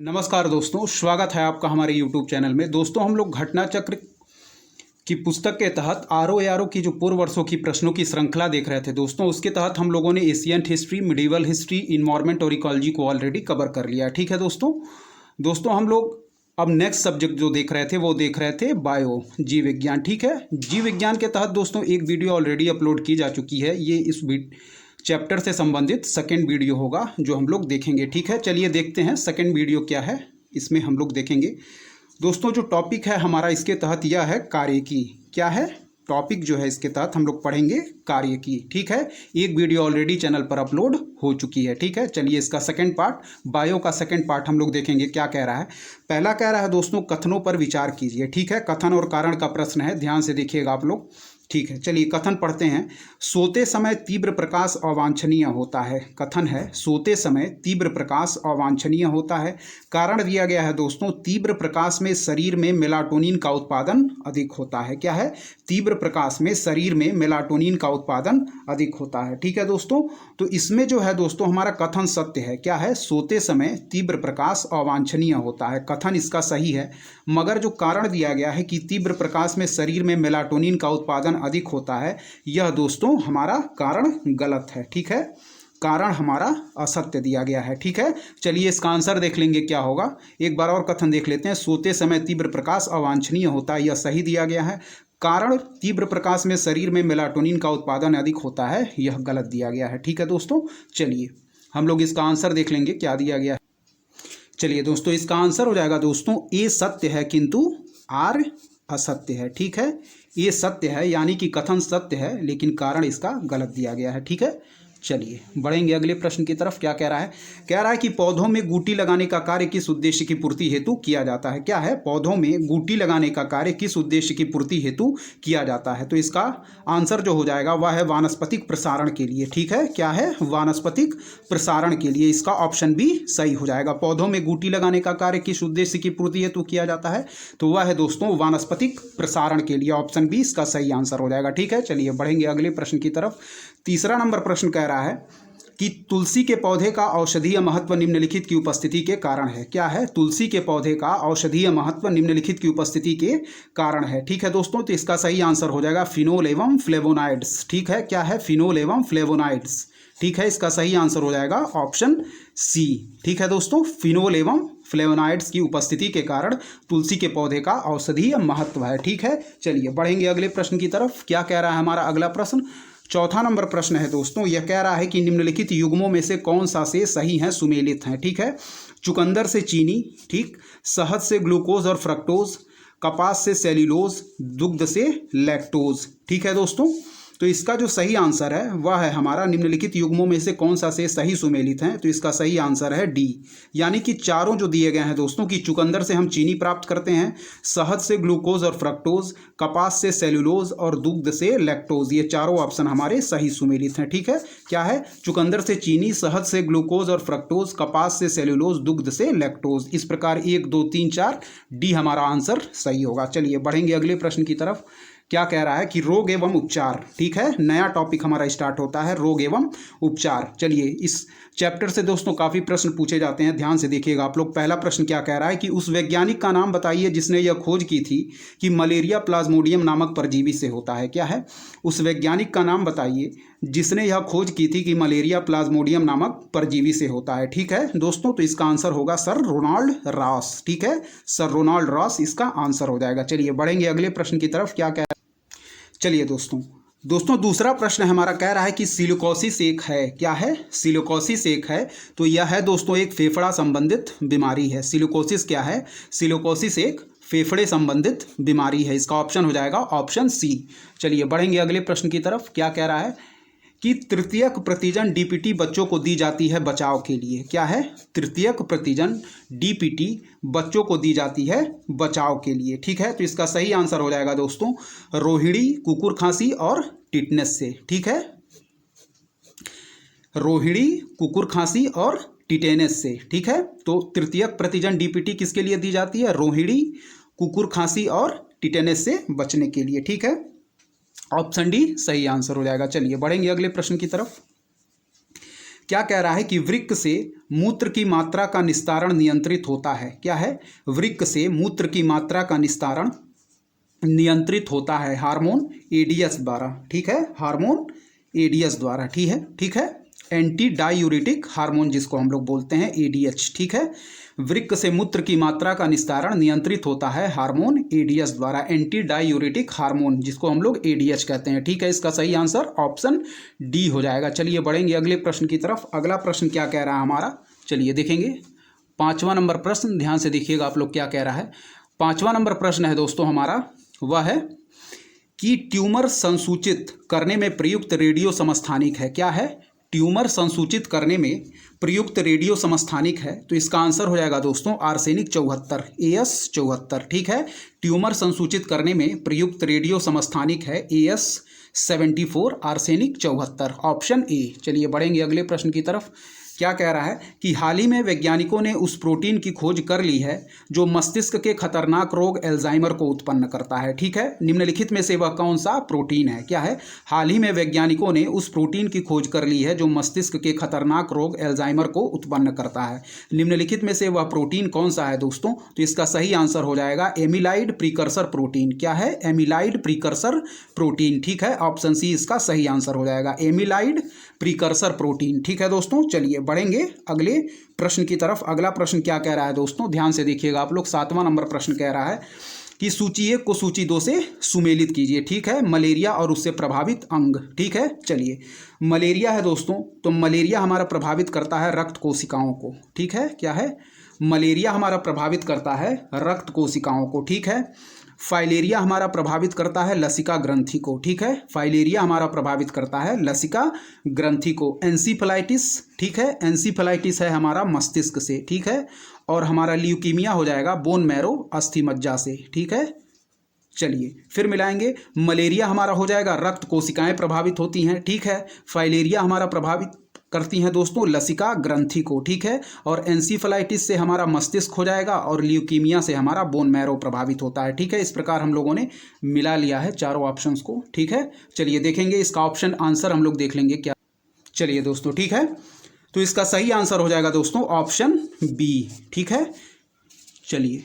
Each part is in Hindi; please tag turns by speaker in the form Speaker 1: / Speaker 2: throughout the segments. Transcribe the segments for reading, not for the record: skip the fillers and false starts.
Speaker 1: नमस्कार दोस्तों, स्वागत है आपका हमारे YouTube चैनल में। दोस्तों, हम लोग घटना चक्र की पुस्तक के तहत आरओ की जो पूर्व वर्षों की प्रश्नों की श्रृंखला देख रहे थे। दोस्तों, उसके तहत हम लोगों ने ancient history, medieval history, environment और इकोलॉजी को ऑलरेडी कवर कर लिया। ठीक है दोस्तों हम लोग अब नेक्स्ट सब्जेक्ट जो देख रहे थे वो देख रहे थे बायो, जीव विज्ञान। ठीक है, जीव विज्ञान के तहत दोस्तों एक वीडियो ऑलरेडी अपलोड की जा चुकी है। ये इस चैप्टर से संबंधित सेकंड वीडियो होगा जो हम लोग देखेंगे। ठीक है, चलिए देखते हैं सेकंड वीडियो क्या है। इसमें हम लोग देखेंगे दोस्तों, जो टॉपिक है हमारा इसके तहत यह है कार्य की। क्या है टॉपिक जो है इसके तहत हम लोग पढ़ेंगे कार्य की। ठीक है, एक वीडियो ऑलरेडी चैनल पर अपलोड हो चुकी है। ठीक है, चलिए इसका सेकंड पार्ट, बायो का सेकंड पार्ट हम लोग देखेंगे क्या कह रहा है। पहला कह रहा है दोस्तों, कथनों पर विचार कीजिए। ठीक है, कथन और कारण का प्रश्न है, ध्यान से देखिएगा आप लोग। ठीक है, चलिए कथन पढ़ते हैं। सोते समय तीव्र प्रकाश अवांछनीय होता है। कथन है, सोते समय तीव्र प्रकाश अवांछनीय होता है। कारण दिया गया है दोस्तों, तीव्र प्रकाश में शरीर में मेलाटोनिन का उत्पादन अधिक होता है। क्या है? तीव्र प्रकाश में शरीर में मेलाटोनिन का उत्पादन अधिक होता है। ठीक है दोस्तों, तो इसमें जो है दोस्तों हमारा कथन सत्य है। क्या है? सोते समय तीव्र प्रकाश अवांछनीय होता है, कथन इसका सही है। मगर जो कारण दिया गया है कि तीव्र प्रकाश में शरीर में मेलाटोनिन का उत्पादन अधिक होता है, यह दोस्तों हमारा कारण गलत है। ठीक है, कारण हमारा असत्य दिया गया है। ठीक है, चलिए इसका आंसर देख लेंगे क्या होगा। एक बार और कथन देख लेते हैं। सोते समय तीव्र प्रकाश अवांछनीय होता है, यह सही दिया गया है। कारण तीव्र प्रकाश में शरीर में मेलाटोनिन का उत्पादन अधिक होता है, यह गलत दिया गया है। ठीक है दोस्तों, चलिए हम लोग इसका आंसर देख लेंगे क्या दिया गया है। चलिए दोस्तों, इसका आंसर हो जाएगा दोस्तों, ए सत्य है किंतु आर असत्य है। ठीक है, ये सत्य है यानी कि कथन सत्य है लेकिन कारण इसका गलत दिया गया है। ठीक है, चलिए बढ़ेंगे अगले प्रश्न की तरफ। क्या कह रहा है? कह रहा है कि पौधों में गूटी लगाने का कार्य किस उद्देश्य की पूर्ति हेतु किया जाता है। क्या है? पौधों में गूटी लगाने का कार्य किस उद्देश्य की पूर्ति हेतु किया जाता है। तो इसका आंसर जो हो जाएगा वह है वानस्पतिक प्रसारण के लिए। ठीक है, क्या है? वानस्पतिक प्रसारण के लिए। इसका ऑप्शन बी सही हो जाएगा। पौधों में गूटी लगाने का कार्य किस उद्देश्य की पूर्ति हेतु किया जाता है, तो वह है दोस्तों वानस्पतिक प्रसारण के लिए। ऑप्शन बी इसका सही आंसर हो जाएगा। ठीक है, चलिए बढ़ेंगे अगले प्रश्न की तरफ। तीसरा नंबर प्रश्न कह रहा है कि तुलसी के पौधे का औषधीय महत्व निम्नलिखित की उपस्थिति के कारण है। क्या है? तुलसी के पौधे का औषधीय महत्व निम्नलिखित की उपस्थिति के कारण है। ठीक है दोस्तों, तो इसका सही आंसर हो जाएगा फिनोल एवं फ्लेवोनाइड्स। ठीक है, क्या है? फिनोल एवं फ्लेवोनाइड्स। ठीक है, इसका सही आंसर हो जाएगा ऑप्शन सी। ठीक है दोस्तों, फिनोल एवं फ्लेवोनाइड्स की उपस्थिति के कारण तुलसी के पौधे का औषधीय महत्व है। ठीक है, चलिए बढ़ेंगे अगले प्रश्न की तरफ। क्या कह रहा है हमारा अगला प्रश्न? चौथा नंबर प्रश्न है दोस्तों, यह कह रहा है कि निम्नलिखित युग्मों में से कौन सा से सही है, सुमेलित हैं। ठीक है, चुकंदर से चीनी, ठीक, शहद से ग्लूकोज और फ्रक्टोज, कपास से सेल्यूलोज, दुग्ध से लैक्टोज। ठीक है दोस्तों, तो इसका जो सही आंसर है वह है हमारा निम्नलिखित युग्मों में से कौन सा से सही सुमेलित हैं। तो इसका सही आंसर है डी, यानी कि चारों जो दिए गए हैं दोस्तों कि चुकंदर से हम चीनी प्राप्त करते हैं, शहद से ग्लूकोज और फ्रक्टोज, कपास से सेल्यूलोज और दुग्ध से लैक्टोज, ये चारों ऑप्शन हमारे सही सुमेलित हैं। ठीक है, क्या है? चुकंदर से चीनी, शहद से ग्लूकोज और फ्रक्टोज, कपास से सेल्यूलोज, दुग्ध से लैक्टोज। इस प्रकार 1 2 3 4 डी हमारा आंसर सही होगा। चलिए बढ़ेंगे अगले प्रश्न की तरफ। क्या कह रहा है कि रोग एवं उपचार। ठीक है, नया टॉपिक हमारा स्टार्ट होता है, रोग एवं उपचार। चलिए इस चैप्टर से दोस्तों काफ़ी प्रश्न पूछे जाते हैं, ध्यान से देखिएगा आप लोग। पहला प्रश्न क्या कह रहा है कि उस वैज्ञानिक का नाम बताइए जिसने यह खोज की थी कि मलेरिया प्लाज्मोडियम नामक परजीवी से होता है। क्या है? उस वैज्ञानिक का नाम बताइए जिसने यह खोज की थी कि मलेरिया प्लाज्मोडियम नामक परजीवी से होता है। ठीक है दोस्तों, तो इसका आंसर होगा सर रोनाल्ड रॉस। ठीक है, सर रोनाल्ड रॉस इसका आंसर हो जाएगा। चलिए बढ़ेंगे अगले प्रश्न की तरफ। क्या कह चलिए दोस्तों दूसरा प्रश्न हमारा कह रहा है कि सिलिकोसिस एक है। क्या है? सिलिकोसिस एक है, तो यह है दोस्तों एक फेफड़ा संबंधित बीमारी है। सिलिकोसिस क्या है? सिलिकोसिस एक फेफड़े संबंधित बीमारी है। इसका ऑप्शन हो जाएगा ऑप्शन सी। चलिए बढ़ेंगे अगले प्रश्न की तरफ। क्या कह रहा है कि तृतीयक प्रतिजन डीपीटी बच्चों को दी जाती है बचाव के लिए। क्या है? तृतीयक प्रतिजन डीपीटी बच्चों को दी जाती है बचाव के लिए। ठीक है, तो इसका सही आंसर हो जाएगा दोस्तों रोहिणी, कुकुर खांसी और टिटनेस से। ठीक है, रोहिणी, कुकुर खांसी और टिटेनस से। ठीक है, तो तृतीयक प्रतिजन डीपीटी किसके लिए दी जाती है? रोहिणी, कुकुर खांसी और टिटेनस से बचने के लिए। ठीक है, ऑप्शन डी सही आंसर हो जाएगा। चलिए बढ़ेंगे अगले प्रश्न की तरफ। क्या कह रहा है कि वृक्क से मूत्र की मात्रा का निस्तारण नियंत्रित होता है। क्या है? वृक्क से मूत्र की मात्रा का निस्तारण नियंत्रित होता है हार्मोन एडीएच द्वारा। ठीक है, हार्मोन एडीएच द्वारा। ठीक है, एंटी डायूरेटिक हार्मोन जिसको हम लोग बोलते हैं एडीएच। ठीक है, वृक्क से मूत्र की मात्रा का निस्तारण नियंत्रित होता है हार्मोन एडीएच द्वारा, एंटी डायूरेटिक हार्मोन जिसको हम लोग एडीएच कहते हैं। ठीक है, इसका सही आंसर ऑप्शन डी हो जाएगा। चलिए बढ़ेंगे अगले प्रश्न की तरफ। अगला प्रश्न क्या कह रहा है हमारा, चलिए देखेंगे। 5वां नंबर प्रश्न, ध्यान से देखिएगा आप लोग क्या कह रहा है। 5वां नंबर प्रश्न है दोस्तों हमारा, वह है कि ट्यूमर संसूचित करने में प्रयुक्त रेडियो समस्थानिक है। क्या है? ट्यूमर संसूचित करने में प्रयुक्त रेडियो समस्थानिक है। तो इसका आंसर हो जाएगा दोस्तों आर्सेनिक 74, AS 74। ठीक है, ट्यूमर संसूचित करने में प्रयुक्त रेडियो समस्थानिक है AS 74, आर्सेनिक 74, ऑप्शन ए। चलिए बढ़ेंगे अगले प्रश्न की तरफ। क्या कह रहा है कि हाल ही में वैज्ञानिकों ने उस प्रोटीन की खोज कर ली है जो मस्तिष्क के खतरनाक रोग एल्जाइमर को उत्पन्न करता है। ठीक है, निम्नलिखित में से वह कौन सा प्रोटीन है? क्या है? हाल ही में वैज्ञानिकों ने उस प्रोटीन की खोज कर ली है जो मस्तिष्क के खतरनाक रोग एल्जाइमर को उत्पन्न करता है। निम्नलिखित में से वह प्रोटीन कौन सा है दोस्तों? तो इसका सही आंसर हो जाएगा एमिलाइड प्रीकर्सर प्रोटीन। क्या है? एमिलाइड प्रीकर्सर प्रोटीन। ठीक है, ऑप्शन सी इसका सही आंसर हो जाएगा, एमिलाइड प्रीकर्सर प्रोटीन। ठीक है दोस्तों, चलिए बढ़ेंगे अगले प्रश्न की तरफ। अगला प्रश्न क्या कह रहा है दोस्तों, ध्यान से देखिएगा आप लोग। 7वां नंबर प्रश्न कह रहा है कि सूची 1 को सूची 2 से सुमेलित कीजिए। ठीक है, मलेरिया और उससे प्रभावित अंग। ठीक है, चलिए मलेरिया है दोस्तों, तो मलेरिया हमारा प्रभावित करता है रक्त कोशिकाओं को। ठीक है, क्या है? मलेरिया हमारा प्रभावित करता है रक्त कोशिकाओं को। ठीक है, फाइलेरिया हमारा प्रभावित करता है लसिका ग्रंथि को। ठीक है, फाइलेरिया हमारा प्रभावित करता है लसिका ग्रंथि को। एंसीफेलाइटिस, ठीक है, एंसीफेलाइटिस है हमारा मस्तिष्क से। ठीक है, और हमारा ल्यूकीमिया हो जाएगा बोन मैरो अस्थि मज्जा से। ठीक है, चलिए फिर मिलाएंगे। मलेरिया हमारा हो जाएगा रक्त कोशिकाएं प्रभावित होती हैं। ठीक है, फाइलेरिया हमारा प्रभावित करती हैं दोस्तों लसिका ग्रंथि को। ठीक है, और एंसीफेलाइटिस से हमारा मस्तिष्क हो जाएगा और ल्यूकीमिया से हमारा बोन मैरो प्रभावित होता है। ठीक है, इस प्रकार हम लोगों ने मिला लिया है चारों ऑप्शंस को। ठीक है, चलिए देखेंगे इसका ऑप्शन आंसर हम लोग देख लेंगे क्या। चलिए दोस्तों, ठीक है, तो इसका सही आंसर हो जाएगा दोस्तों ऑप्शन बी। ठीक है, चलिए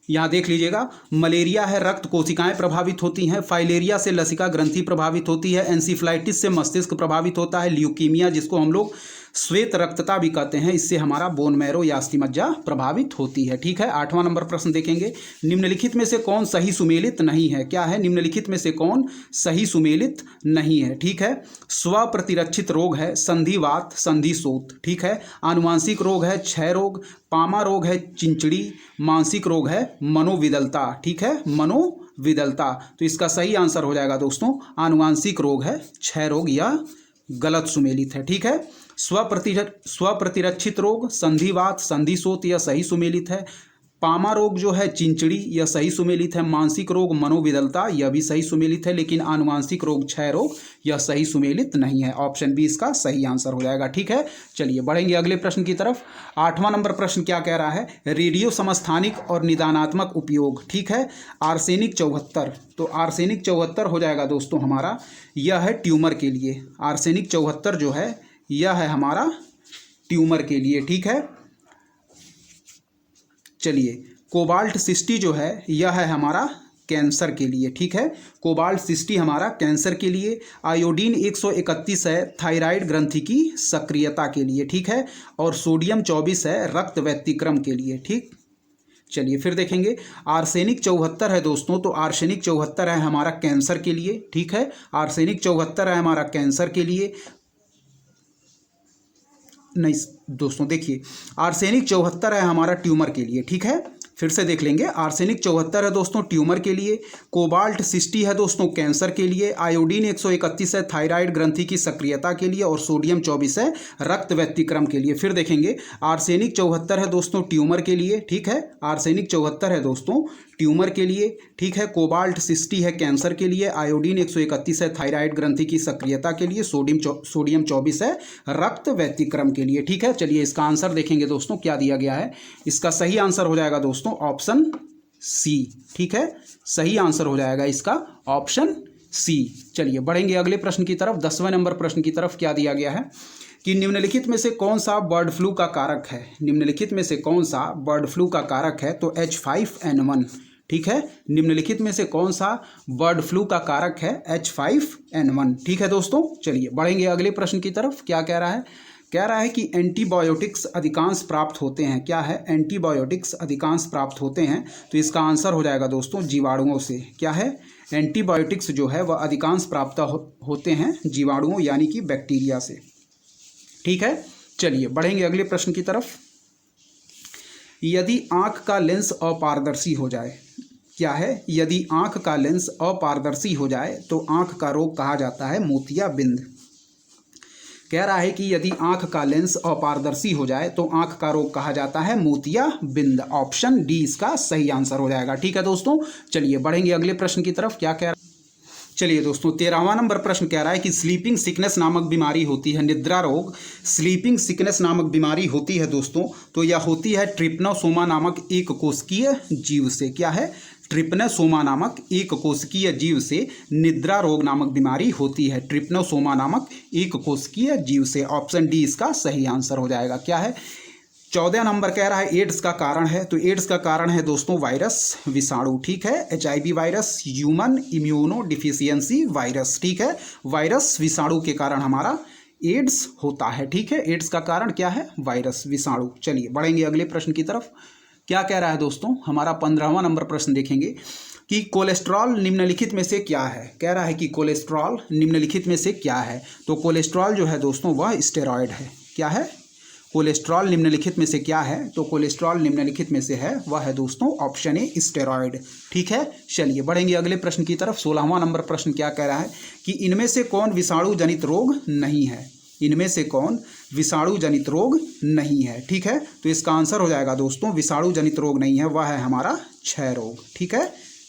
Speaker 1: यहाँ देख लीजिएगा, मलेरिया है रक्त कोशिकाएं प्रभावित होती हैं, फाइलेरिया से लसिका ग्रंथि प्रभावित होती है, एंसीफ्लाइटिस से मस्तिष्क प्रभावित होता है, ल्यूकीमिया जिसको हम लोग श्वेत रक्तता भी कहते हैं, इससे हमारा बोन मैरो या अस्थि मज्जा प्रभावित होती है। ठीक है, 8वां नंबर प्रश्न देखेंगे। निम्नलिखित में से कौन सही सुमेलित नहीं है? क्या है? निम्नलिखित में से कौन सही सुमेलित नहीं है? ठीक है, स्वप्रतिरक्षित रोग है संधिवात संधिशोथ। ठीक है, आनुवांशिक रोग है क्षय रोग, पामा रोग है चिंचड़ी, मानसिक रोग है मनोविदलता। ठीक है, मनोविदलता। तो इसका सही आंसर हो जाएगा दोस्तों आनुवांशिक रोग है क्षय रोग, या गलत सुमेलित है। ठीक है, स्वप्रतिरक्षित रोग संधिवात संधिशोथ यह सही सुमेलित है, पामा रोग जो है चिंचड़ी यह सही सुमेलित है, मानसिक रोग मनोविदलता यह भी सही सुमेलित है, लेकिन आनुवांशिक रोग क्षय रोग यह सही सुमेलित नहीं है। ऑप्शन बी इसका सही आंसर हो जाएगा। ठीक है, चलिए बढ़ेंगे अगले प्रश्न की तरफ। 8वां नंबर प्रश्न क्या कह रहा है? रेडियो समस्थानिक और निदानात्मक उपयोग। ठीक है, आर्सेनिक 74। तो आर्सेनिक 74 हो जाएगा दोस्तों हमारा, यह है ट्यूमर के लिए। आर्सेनिक 74 जो है यह है हमारा ट्यूमर के लिए। ठीक है, चलिए कोबाल्ट 60 जो है यह है हमारा कैंसर के लिए। ठीक है, कोबाल्ट 60 हमारा कैंसर के लिए। आयोडीन 131 है थायराइड ग्रंथि की सक्रियता के लिए। ठीक है, और सोडियम 24 है रक्त व्यतिक्रम के लिए। ठीक, चलिए फिर देखेंगे। आर्सेनिक 74 है दोस्तों, तो आर्सेनिक 74 है हमारा कैंसर के लिए। ठीक है, आर्सेनिक 74 है हमारा कैंसर के लिए। नहीं दोस्तों देखिए, आर्सेनिक 74 है हमारा ट्यूमर के लिए। ठीक है, फिर से देख लेंगे। आर्सेनिक 74 है दोस्तों ट्यूमर के लिए, कोबाल्ट 60 है दोस्तों कैंसर के लिए, आयोडीन 131 है थायराइड ग्रंथि की सक्रियता के लिए, और सोडियम 24 है रक्त व्यतिक्रम के लिए। फिर देखेंगे, आर्सेनिक 74 है दोस्तों ट्यूमर के लिए। ठीक है, आर्सेनिक 74 है दोस्तों ट्यूमर के लिए। ठीक है, कोबाल्ट 60 है कैंसर के लिए, आयोडीन 131 है थायराइड ग्रंथि की सक्रियता के लिए, सोडियम 24 है रक्त व्यतिक्रम के लिए। ठीक है, चलिए इसका आंसर देखेंगे दोस्तों क्या दिया गया है। इसका सही आंसर हो जाएगा दोस्तों ऑप्शन सी। ठीक है, सही आंसर हो जाएगा इसका ऑप्शन सी। चलिए बढ़ेंगे अगले प्रश्न की तरफ। 10वें नंबर प्रश्न की तरफ क्या दिया गया है कि निम्नलिखित में से कौन सा बर्ड फ्लू का कारक है। निम्नलिखित में से कौन सा बर्ड फ्लू का कारक है, तो H5N1। ठीक है, निम्नलिखित में से कौन सा बर्ड फ्लू का कारक है, H5N1। ठीक है दोस्तों, चलिए बढ़ेंगे अगले प्रश्न की तरफ। क्या कह रहा है, कह रहा है कि एंटीबायोटिक्स अधिकांश प्राप्त होते हैं। क्या है, एंटीबायोटिक्स अधिकांश प्राप्त होते हैं, तो इसका आंसर हो जाएगा दोस्तों जीवाणुओं से। क्या है, एंटीबायोटिक्स जो है वह अधिकांश प्राप्त होते हैं जीवाणुओं यानी कि बैक्टीरिया से। ठीक है, चलिए बढ़ेंगे अगले प्रश्न की तरफ। यदि आंख का लेंस अपारदर्शी हो जाए, क्या है, यदि आंख का लेंस अपारदर्शी हो जाए तो आंख का रोग कहा जाता है मोतियाबिंद। कह रहा है कि यदि आंख का लेंस अपारदर्शी हो जाए तो आंख का रोग कहा जाता है मोतियाबिंद। ऑप्शन डी इसका सही आंसर हो जाएगा। ठीक है दोस्तों, चलिए बढ़ेंगे अगले प्रश्न की तरफ। क्या कह रहा है, चलिए दोस्तों 13वां नंबर प्रश्न कह रहा है कि स्लीपिंग सिकनेस नामक बीमारी होती है, निद्रा रोग स्लीपिंग सिकनेस नामक बीमारी होती है दोस्तों, तो यह होती है ट्रिपनोसोमा नामक एक कोशिकीय जीव से। क्या है, ट्रिपनोसोमा नामक एक कोशिकीय जीव से निद्रा रोग नामक बीमारी होती है, ट्रिपनोसोमा नामक एक कोशिकीय जीव से। ऑप्शन डी इसका सही आंसर हो जाएगा। क्या है, 14 नंबर कह रहा है एड्स का कारण है, तो एड्स का कारण है दोस्तों वायरस विषाणु। ठीक है, HIV virus, human immuno deficiency virus. ठीक है, वायरस विषाणु के कारण हमारा एड्स होता है। ठीक है, एड्स का कारण क्या है, वायरस विषाणु। चलिए बढ़ेंगे अगले प्रश्न की तरफ। क्या कह रहा है दोस्तों, हमारा 15वां नंबर प्रश्न देखेंगे कि कोलेस्ट्रॉल निम्नलिखित में से क्या है। कह रहा है कि कोलेस्ट्रॉल निम्नलिखित में से क्या है, तो कोलेस्ट्रॉल जो है दोस्तों वह स्टेरॉयड है। क्या है, कोलेस्ट्रॉल निम्नलिखित में से क्या है, तो कोलेस्ट्रॉल निम्नलिखित में से है वह है दोस्तों ऑप्शन ए स्टेरॉयड। ठीक है, चलिए बढ़ेंगे अगले प्रश्न की तरफ। 16वां नंबर प्रश्न क्या कह रहा है कि इनमें से कौन विषाणु जनित रोग नहीं है। इनमें से कौन विषाणु जनित रोग नहीं है। ठीक है, तो इसका आंसर हो जाएगा दोस्तों विषाणु जनित रोग नहीं है, वह है हमारा क्षय रोग। ठीक है,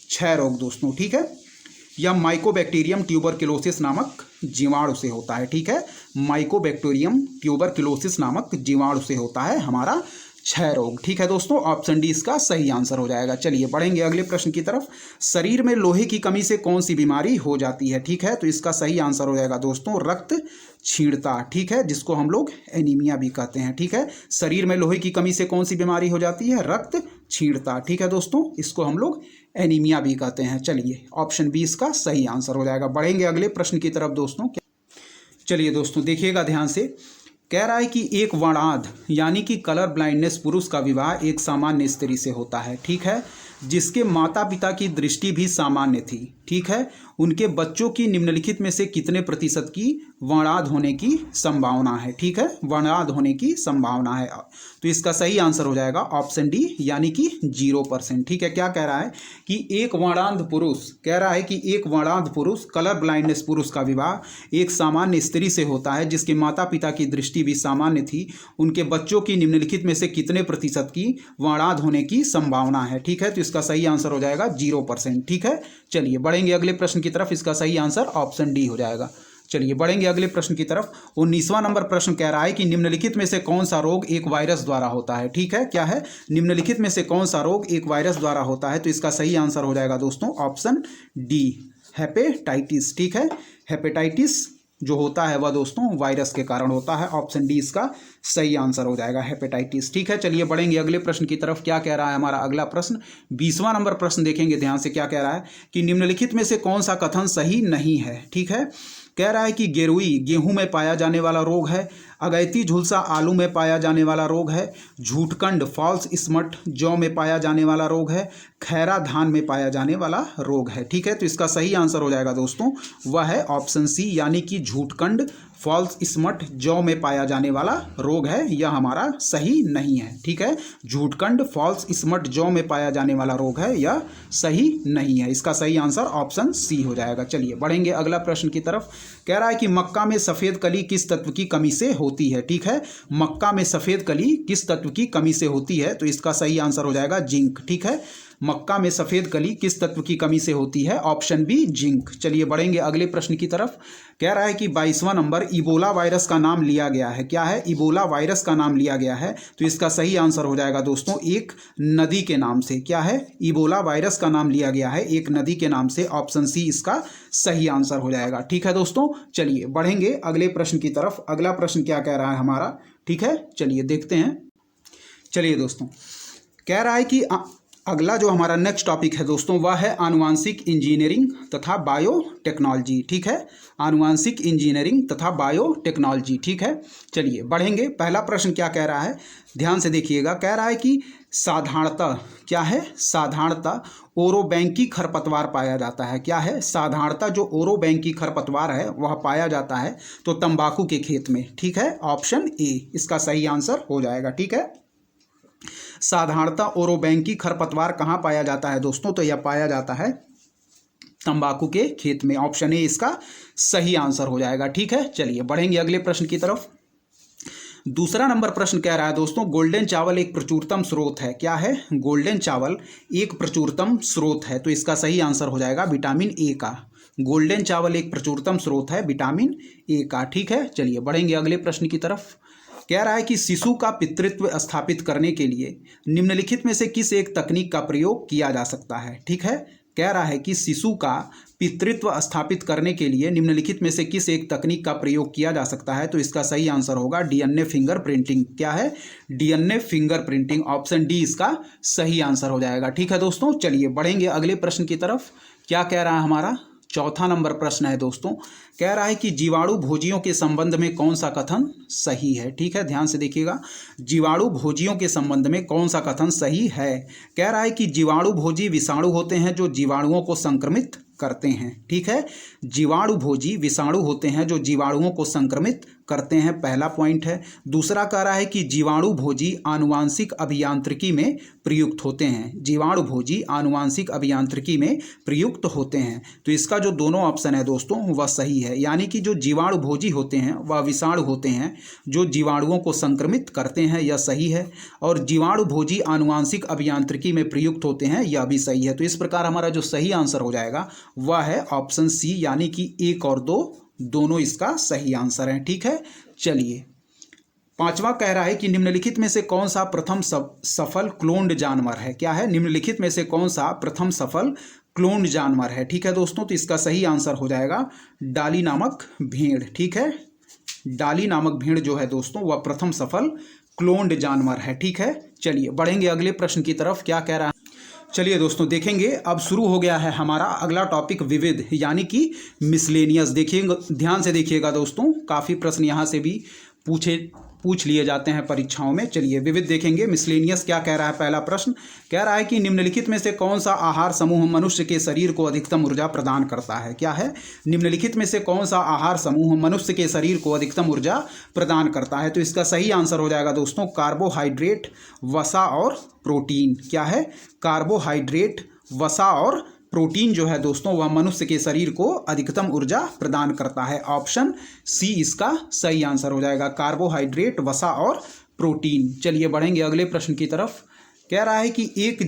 Speaker 1: क्षय रोग दोस्तों। ठीक है, यह माइकोबैक्टीरियम ट्यूबरक्लोसिस नामक जीवाणु से होता है। ठीक है, माइकोबैक्टीरियम ट्यूबरक्लोसिस नामक जीवाणु से होता है हमारा क्षय रोग। ठीक है दोस्तों, ऑप्शन डी इसका सही आंसर हो जाएगा। चलिए बढ़ेंगे अगले प्रश्न की तरफ। शरीर में लोहे की कमी से कौन सी बीमारी हो जाती है। ठीक है, तो इसका सही आंसर हो जाएगा दोस्तों रक्त क्षीणता। ठीक है, जिसको हम लोग एनीमिया भी कहते हैं। ठीक है, शरीर में लोहे की कमी से कौन सी बीमारी हो जाती है, रक्त क्षीणता। ठीक है दोस्तों, इसको हम लोग एनीमिया भी कहते हैं। चलिए ऑप्शन बी इसका सही आंसर हो जाएगा। बढ़ेंगे अगले प्रश्न की तरफ दोस्तों। चलिए दोस्तों देखिएगा ध्यान से। कह रहा है कि एक वर्णांध यानी कि कलर ब्लाइंडनेस पुरुष का विवाह एक सामान्य स्त्री से होता है। ठीक है, जिसके माता पिता की दृष्टि भी सामान्य थी। ठीक है, उनके बच्चों की निम्नलिखित में से कितने प्रतिशत की वर्णांध होने की संभावना है। ठीक है, वर्णांध होने की संभावना है, तो इसका सही आंसर हो जाएगा ऑप्शन डी यानी कि 0%। ठीक है, क्या कह रहा है कि एक वर्णांध पुरुष, कह रहा है कि एक वर्णांध पुरुष कलर ब्लाइंडनेस पुरुष का विवाह एक सामान्य स्त्री से होता है जिसके माता पिता की दृष्टि भी सामान्य थी। उनके बच्चों की निम्नलिखित में से कितने प्रतिशत की वर्णांध होने की संभावना है। ठीक है, तो इसका सही आंसर हो जाएगा 0%। ठीक है, चलिए बढ़ेंगे अगले प्रश्न की तरफ। इसका सही आंसर ऑप्शन डी हो जाएगा। चलिए बढ़ेंगे अगले प्रश्न की तरफ। 19वां नंबर प्रश्न कह रहा है कि निम्नलिखित में से कौन सा रोग एक वायरस द्वारा होता है। ठीक है, क्या है, निम्नलिखित में से कौन सा रोग एक वायरस द्वारा होता है, तो इसका सही आंसर हो जाएगा दोस्तों ऑप्शन डी हेपेटाइटिस। ठीक है, हेपेटाइटिस जो होता है वह दोस्तों वायरस के कारण होता है। ऑप्शन डी इसका सही आंसर हो जाएगा हेपेटाइटिस। ठीक है, चलिए बढ़ेंगे अगले प्रश्न की तरफ। क्या कह रहा है हमारा अगला प्रश्न, 20वां नंबर प्रश्न देखेंगे ध्यान से। क्या कह रहा है कि निम्नलिखित में से कौन सा कथन सही नहीं है। ठीक है, कह रहा है कि गेरुई गेहूं में पाया जाने वाला रोग है, अगैती झुलसा आलू में पाया जाने वाला रोग है, झूठकंड फॉल्स स्मट जौ में पाया जाने वाला रोग है, खैरा धान में पाया जाने वाला रोग है। ठीक है, तो इसका सही आंसर हो जाएगा दोस्तों वह है ऑप्शन सी यानी कि झूठकंड फॉल्स स्मट जौ में पाया जाने वाला रोग है, यह हमारा सही नहीं है। ठीक है, झूठकंड फॉल्स स्मट जौ में पाया जाने वाला रोग है, यह सही नहीं है। इसका सही आंसर ऑप्शन सी हो जाएगा। चलिए बढ़ेंगे अगला प्रश्न की तरफ। कह रहा है कि मक्का में सफ़ेद कली किस तत्व की कमी से होती है। ठीक है, मक्का में सफ़ेद कली किस तत्व की कमी से होती है, तो इसका सही आंसर हो जाएगा जिंक। ठीक है, मक्का में सफ़ेद कली किस तत्व की कमी से होती है? Option B zinc. चलिए बढ़ेंगे अगले प्रश्न की तरफ। कह रहा है कि 22वां नंबर, इबोला वायरस का नाम लिया गया है। क्या है? इबोला वायरस का नाम लिया गया है। तो इसका सही आंसर हो जाएगा दोस्तों एक नदी के नाम से। क्या है? इबोला वायरस का नाम लिया गया है एक नदी के नाम से। ऑप्शन सी इसका सही आंसर हो जाएगा। ठीक है दोस्तों, चलिए बढ़ेंगे अगले प्रश्न की तरफ। अगला प्रश्न क्या कह रहा है हमारा? ठीक है, चलिए देखते हैं। चलिए दोस्तों, कह रहा है कि अगला जो हमारा नेक्स्ट टॉपिक है दोस्तों वह है आनुवांशिक इंजीनियरिंग तथा बायोटेक्नोलॉजी। ठीक है, आनुवांशिक इंजीनियरिंग तथा बायोटेक्नोलॉजी। ठीक है, चलिए बढ़ेंगे। पहला प्रश्न क्या कह रहा है, ध्यान से देखिएगा। कह रहा है कि साधारणतः, क्या है? साधारणतः ओरोबैंकी खरपतवार पाया जाता है। क्या है? साधारणतः जो ओरोबैंकी खरपतवार है वह पाया जाता है तो तंबाकू के खेत में। ठीक है, ऑप्शन ए इसका सही आंसर हो जाएगा। ठीक है, साधारणतः ओरोबैंकी खरपतवार कहाँ पाया जाता है दोस्तों? तो यह पाया जाता है तंबाकू के खेत में। ऑप्शन ए इसका सही आंसर हो जाएगा। ठीक है, चलिए बढ़ेंगे अगले प्रश्न की तरफ। दूसरा नंबर प्रश्न कह रहा है दोस्तों, गोल्डन चावल एक प्रचुरतम स्रोत है। क्या है? गोल्डन चावल एक प्रचुरतम स्रोत है। तो इसका सही आंसर हो जाएगा विटामिन ए का। गोल्डन चावल एक प्रचुरतम स्रोत है विटामिन ए का। ठीक है, चलिए बढ़ेंगे अगले प्रश्न की तरफ। कह रहा है कि शिशु का पितृत्व स्थापित करने के लिए निम्नलिखित में से किस एक तकनीक का प्रयोग किया जा सकता है? ठीक है, कह रहा है कि शिशु का पितृत्व स्थापित करने के लिए निम्नलिखित में से किस एक तकनीक का प्रयोग किया जा सकता है? तो इसका सही आंसर होगा डीएनए फिंगर प्रिंटिंग। क्या है? DNA finger printing. Option D इसका सही आंसर हो जाएगा। ठीक है दोस्तों, चलिए बढ़ेंगे अगले प्रश्न की तरफ। क्या कह रहा है हमारा? चौथा नंबर प्रश्न है दोस्तों। कह रहा है कि जीवाणु भोजियों के संबंध में कौन सा कथन सही है? ठीक है, ध्यान से देखिएगा। जीवाणु भोजियों के संबंध में कौन सा कथन सही है? कह रहा है कि जीवाणु भोजी विषाणु होते हैं जो जीवाणुओं को संक्रमित करते हैं। ठीक है, जीवाणु भोजी विषाणु होते हैं जो जीवाणुओं को संक्रमित करते हैं। पहला पॉइंट है। दूसरा कह रहा है कि जीवाणु भोजी आनुवांशिक अभियांत्रिकी में प्रयुक्त होते हैं। जीवाणु भोजी आनुवांशिक अभियांत्रिकी में प्रयुक्त होते हैं। तो इसका जो दोनों ऑप्शन है दोस्तों वह सही है। यानी कि जो जीवाणु भोजी होते हैं वह विषाणु होते हैं जो जीवाणुओं को संक्रमित करते हैं, यह सही है। और जीवाणु भोजी आनुवांशिक अभियांत्रिकी में प्रयुक्त होते हैं, यह भी सही है। तो इस प्रकार हमारा जो सही आंसर हो जाएगा वह है ऑप्शन सी, यानी कि 1 और 2 दोनों इसका सही आंसर है। ठीक है, चलिए पांचवा कह रहा है कि निम्नलिखित में से कौन सा प्रथम सफल क्लोन्ड जानवर है? क्या है? निम्नलिखित में से कौन सा प्रथम सफल क्लोन्ड जानवर है? ठीक है दोस्तों, तो इसका सही आंसर हो जाएगा डाली नामक भेड़। ठीक है, डाली नामक भेड़ जो है दोस्तों वह प्रथम सफल क्लोन्ड जानवर है। ठीक है, चलिए बढ़ेंगे अगले प्रश्न की तरफ। क्या कह रहा है? चलिए दोस्तों देखेंगे, अब शुरू हो गया है हमारा अगला टॉपिक विविध, यानी कि मिसलेनियस। देखिएगा, ध्यान से देखिएगा दोस्तों, काफ़ी प्रश्न यहाँ से भी पूछ लिए जाते हैं परीक्षाओं में। चलिए विविध देखेंगे। मिसलेनियस क्या कह रहा है? पहला प्रश्न कह रहा है कि निम्नलिखित में से कौन सा आहार समूह मनुष्य के शरीर को अधिकतम ऊर्जा प्रदान करता है? क्या है? निम्नलिखित में से कौन सा आहार समूह मनुष्य के शरीर को अधिकतम ऊर्जा प्रदान करता है? तो इसका सही आंसर हो जाएगा दोस्तों कार्बोहाइड्रेट, वसा और प्रोटीन। क्या है? कार्बोहाइड्रेट, वसा और प्रोटीन जो है दोस्तों वह मनुष्य के शरीर को अधिकतम ऊर्जा प्रदान करता है। ऑप्शन सी इसका सही आंसर हो जाएगा, कार्बोहाइड्रेट, वसा और प्रोटीन। चलिए बढ़ेंगे अगले प्रश्न की तरफ। कह रहा है कि एक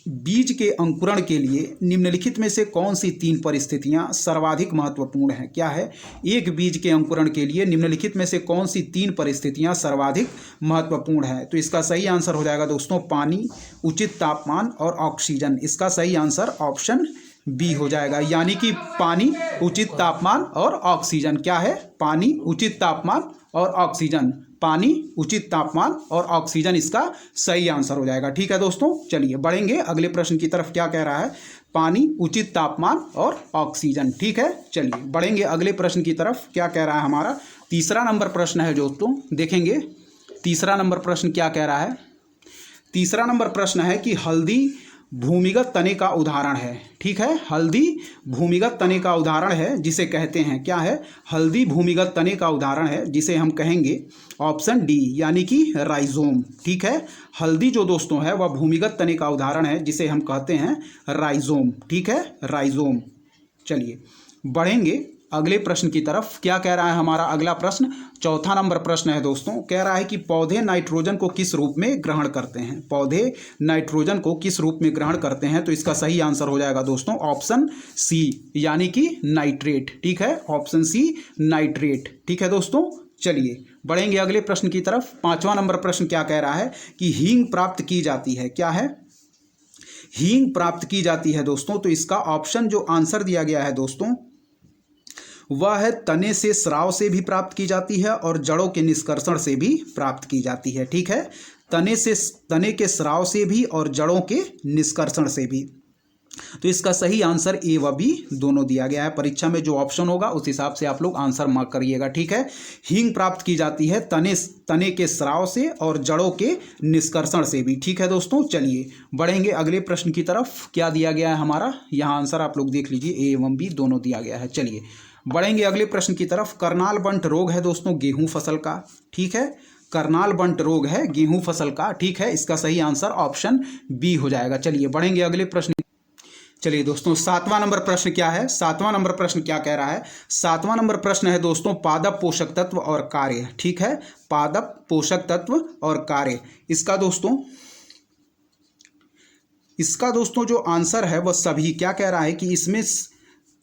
Speaker 1: बीज के अंकुरण के लिए निम्नलिखित में से कौन सी 3 परिस्थितियां सर्वाधिक महत्वपूर्ण हैं? क्या है? एक बीज के अंकुरण के लिए निम्नलिखित में से कौन सी 3 परिस्थितियां सर्वाधिक महत्वपूर्ण है? तो इसका सही आंसर हो जाएगा दोस्तों पानी, उचित तापमान और ऑक्सीजन। इसका सही आंसर ऑप्शन बी हो जाएगा, यानी कि पानी, उचित तापमान और ऑक्सीजन। क्या है? पानी, उचित तापमान और ऑक्सीजन। पानी, उचित तापमान और ऑक्सीजन इसका सही आंसर हो जाएगा। ठीक है दोस्तों, चलिए बढ़ेंगे अगले प्रश्न की तरफ। क्या कह रहा है? पानी, उचित तापमान और ऑक्सीजन। ठीक है, चलिए बढ़ेंगे अगले प्रश्न की तरफ। क्या कह रहा है हमारा? तीसरा नंबर प्रश्न है दोस्तों, देखेंगे तीसरा नंबर प्रश्न क्या कह रहा है। तीसरा नंबर प्रश्न है कि हल्दी भूमिगत तने का उदाहरण है। ठीक है, हल्दी भूमिगत तने का उदाहरण है जिसे कहते हैं, क्या है? हल्दी भूमिगत तने का उदाहरण है जिसे हम कहेंगे ऑप्शन डी, यानी कि राइजोम। ठीक है, हल्दी जो दोस्तों है वह भूमिगत तने का उदाहरण है जिसे हम कहते हैं राइजोम। ठीक है, राइजोम। चलिए बढ़ेंगे अगले प्रश्न की तरफ। क्या कह रहा है हमारा अगला प्रश्न? चौथा नंबर प्रश्न है दोस्तों। कह रहा है कि पौधे नाइट्रोजन को किस रूप में ग्रहण करते हैं? पौधे नाइट्रोजन को किस रूप में ग्रहण करते हैं? तो इसका सही आंसर हो जाएगा दोस्तों ऑप्शन सी, यानी कि नाइट्रेट। ठीक है, ऑप्शन सी नाइट्रेट। ठीक है दोस्तों, चलिए बढ़ेंगे अगले प्रश्न की तरफ। पांचवा नंबर प्रश्न क्या कह रहा है कि हींग प्राप्त की जाती है? क्या है? हींग प्राप्त की जाती है दोस्तों। तो इसका ऑप्शन जो आंसर दिया गया है दोस्तों वह है तने से स्राव से भी प्राप्त की जाती है और जड़ों के निष्कर्षण से भी प्राप्त की जाती है। ठीक है, तने के स्राव से भी और जड़ों के निष्कर्षण से भी। तो इसका सही आंसर ए व बी दोनों दिया गया है। परीक्षा में जो ऑप्शन होगा उस हिसाब से आप लोग आंसर मार्क करिएगा। ठीक है, हींग प्राप्त की जाती है तने के स्राव से और जड़ों के निष्कर्षण से भी। ठीक है दोस्तों, चलिए बढ़ेंगे अगले प्रश्न की तरफ। क्या दिया गया है हमारा? यहाँ आंसर आप लोग देख लीजिए, ए एवं बी दोनों दिया गया है। चलिए बढ़ेंगे अगले प्रश्न की तरफ। करनाल बंट रोग है दोस्तों गेहूं फसल का। ठीक है, करनाल बंट रोग है गेहूं फसल का। ठीक है, इसका सही आंसर ऑप्शन बी हो जाएगा। चलिए बढ़ेंगे अगले प्रश्न। चलिए दोस्तों, सातवां नंबर प्रश्न क्या है? सातवां नंबर प्रश्न क्या कह रहा है? सातवां नंबर प्रश्न है दोस्तों पादप पोषक तत्व और कार्य। ठीक है, पादप पोषक तत्व और कार्य। इसका दोस्तों जो आंसर है वह सभी, क्या कह रहा है कि इसमें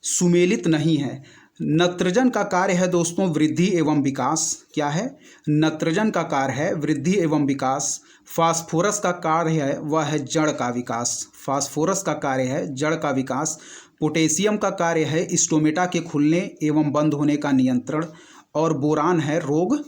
Speaker 1: सुमेलित नहीं है। नत्रजन का कार्य है दोस्तों वृद्धि एवं विकास। क्या है? नत्रजन का कार्य है वृद्धि एवं विकास। फास्फोरस का कार्य है वह है जड़ का विकास। फास्फोरस का कार्य है जड़ का विकास। पोटेशियम का कार्य है स्टोमेटा के खुलने एवं बंद होने का नियंत्रण। और बोरान है रोग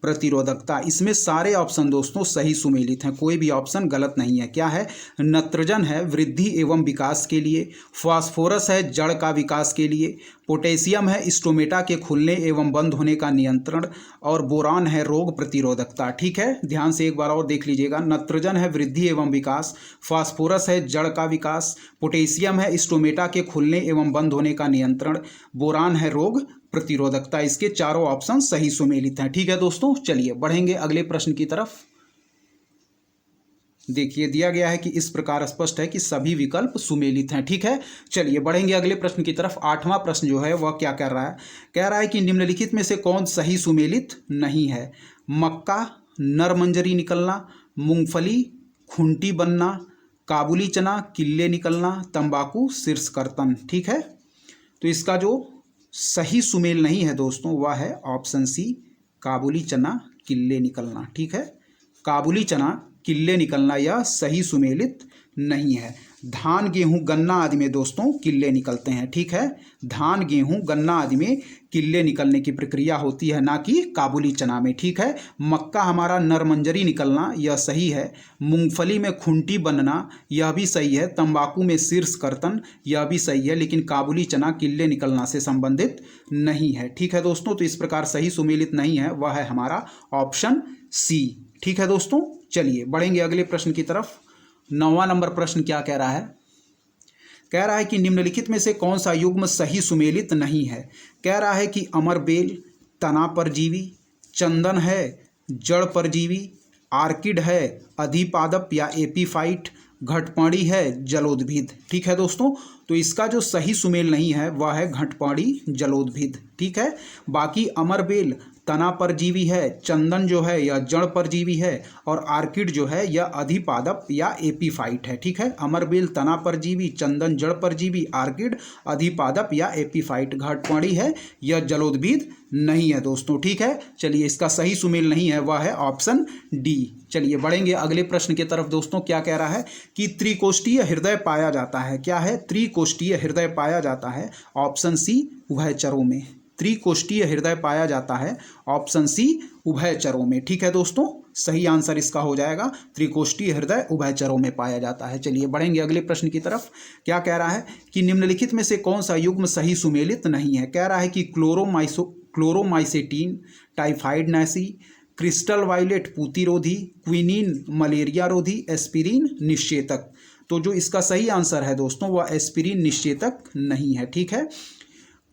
Speaker 1: प्रतिरोधकता। इसमें सारे ऑप्शन दोस्तों सही सुमेलित हैं, कोई भी ऑप्शन गलत नहीं है। क्या है? नत्रजन है वृद्धि एवं विकास के लिए, फास्फोरस है जड़ का विकास के लिए, पोटेशियम है स्टोमेटा के खुलने एवं बंद होने का नियंत्रण, और बोरान है रोग प्रतिरोधकता। ठीक है, ध्यान से एक बार और देख लीजिएगा। नत्रजन है वृद्धि एवं विकास, फास्फोरस है जड़ का विकास, पोटेशियम है स्टोमेटा के खुलने एवं बंद होने का नियंत्रण, बोरान है रोग प्रतिरोधकता। इसके चारों ऑप्शन सही सुमेलित हैं। ठीक है दोस्तों, चलिए बढ़ेंगे अगले प्रश्न की तरफ। देखिए दिया गया है कि इस प्रकार स्पष्ट है कि सभी विकल्प सुमेलित हैं। ठीक है, चलिए बढ़ेंगे अगले प्रश्न की तरफ। आठवां प्रश्न जो है वह क्या कर रहा है? कह रहा है कि निम्नलिखित में से कौन सही सुमेलित नहीं है? मक्का नर मंजरी निकलना, मूंगफली खुंटी बनना, काबुली चना किल्ले निकलना, तंबाकू शीर्ष कर्तन। ठीक है, तो इसका जो सही सुमेल नहीं है दोस्तों वह है ऑप्शन सी काबुली चना किल्ले निकलना। ठीक है, काबुली चना किल्ले निकलना यह सही सुमेलित नहीं है। धान गेहूं गन्ना आदि में दोस्तों किल्ले निकलते हैं। ठीक है, धान गेहूं गन्ना आदि में किल्ले निकलने की प्रक्रिया होती है, ना कि काबुली चना में। ठीक है, मक्का हमारा नरमंजरी निकलना यह सही है। मूंगफली में खुंटी बनना यह भी सही है। तंबाकू में शीर्ष कर्तन यह भी सही है, लेकिन काबुली चना किल्ले निकलना से संबंधित नहीं है। ठीक है दोस्तों, तो इस प्रकार सही सुमेलित नहीं है वह है हमारा ऑप्शन सी। ठीक है दोस्तों, चलिए बढ़ेंगे अगले प्रश्न की तरफ। 9वां नंबर प्रश्न क्या कह रहा है? कह रहा है कि निम्नलिखित में से कौन सा युग्म सही सुमेलित नहीं है? कह रहा है कि अमरबेल तना परजीवी, चंदन है जड़ परजीवी, आर्किड है अधिपादप या एपीफाइट, घटपाणी है जलोद्भिद। ठीक है दोस्तों, तो इसका जो सही सुमेल नहीं है वह है घटपाणी जलोद्भिद। ठीक है, बाकी अमरबेल तना परजीवी है, चंदन जो है यह जड़ परजीवी है, और आर्किड जो है यह अधिपादप या एपीफाइट है। ठीक है, अमरबेल तना परजीवी, चंदन जड़ परजीवी, आर्किड अधिपादप या एपीफाइट, घटपाणी है यह जलोद्भिद नहीं है दोस्तों। ठीक है, चलिए इसका सही सुमेल नहीं है वह है ऑप्शन डी। चलिए बढ़ेंगे अगले प्रश्न की तरफ दोस्तों। क्या कह रहा है कि त्रिकोष्ठीय हृदय पाया जाता है। क्या है? त्रिकोष्ठीय हृदय पाया जाता है ऑप्शन सी उभयचरों में। त्रिकोष्ठीय हृदय पाया जाता है ऑप्शन सी उभयचरों में। ठीक है दोस्तों, सही आंसर इसका हो जाएगा त्रिकोष्ठीय हृदय उभयचरों में पाया जाता है। चलिए बढ़ेंगे अगले प्रश्न की तरफ। क्या कह रहा है कि निम्नलिखित में से कौन सा युग्म सही सुमेलित नहीं है? कह रहा है कि क्लोरोमाइसेटीन टाइफाइड नैसी, क्रिस्टल वायलेट पूतिरोधी, क्विनीन मलेरिया रोधी, एस्पिरिन निषेचक। तो जो इसका सही आंसर है दोस्तों वह एस्पिरिन निषेचक नहीं है। ठीक है,